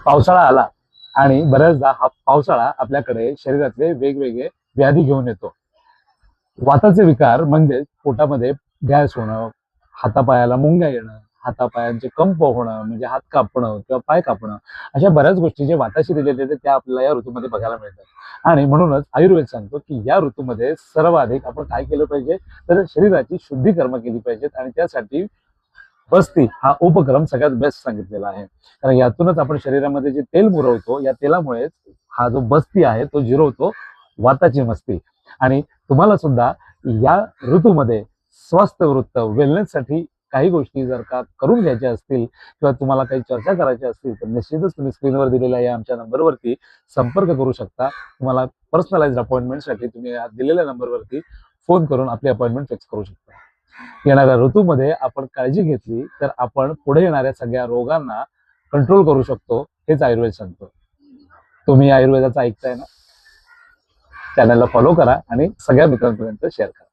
पावसाळा आला आणि बऱ्याचदा हा पावसाळा आपल्याकडे शरीरातले वेगवेगळे व्याधी घेऊन येतो. वाताचे विकार म्हणजे पोटामध्ये गॅस होणं, हातापायाला मुंग्या येणं, हातापायांचे कंप होणं म्हणजे हात कापणं किंवा पाय कापणं, अशा बऱ्याच गोष्टी जे वाताशी रिलेटेड आहेत त्या आपल्याला या ऋतूमध्ये बघायला मिळतात. आणि म्हणूनच आयुर्वेद सांगतो की या ऋतूमध्ये सर्वाधिक आपण काय केलं पाहिजे, तर शरीराची शुद्धीकर्म केली पाहिजेत आणि त्यासाठी बस्ती हा उपक्रम सगळ्यात बेस्ट सांगितलेला आहे. कारण यातूनच आपण शरीरामध्ये जे तेल मुरवतो, या तेलामुळेच हा जो बस्ती आहे तो जिरवतो वाताची मस्ती. आणि तुम्हाला सुद्धा या ऋतूमध्ये स्वस्थ वृत्त वेलनेससाठी काही गोष्टी जर का करून घ्यायच्या असतील किंवा तुम्हाला काही चर्चा करायची असतील तर निश्चितच तुम्ही स्क्रीनवर दिलेल्या या आमच्या नंबरवरती संपर्क करू शकता. तुम्हाला पर्सनलाइज्ड अपॉइंटमेंटसाठी तुम्ही दिलेल्या नंबरवरती फोन करून आपली अपॉइंटमेंट फिक्स करू शकता. येणाऱ्या ऋतूमध्ये आपण काळजी घेतली तर आपण पुढे येणाऱ्या सगळ्या रोगांना कंट्रोल करू शकतो, हेच आयुर्वेद सांगतो. तुम्ही आयुर्वेदाचं ऐकताय ना? चॅनलला फॉलो करा आणि सगळ्या मित्रांपर्यंत शेअर करा.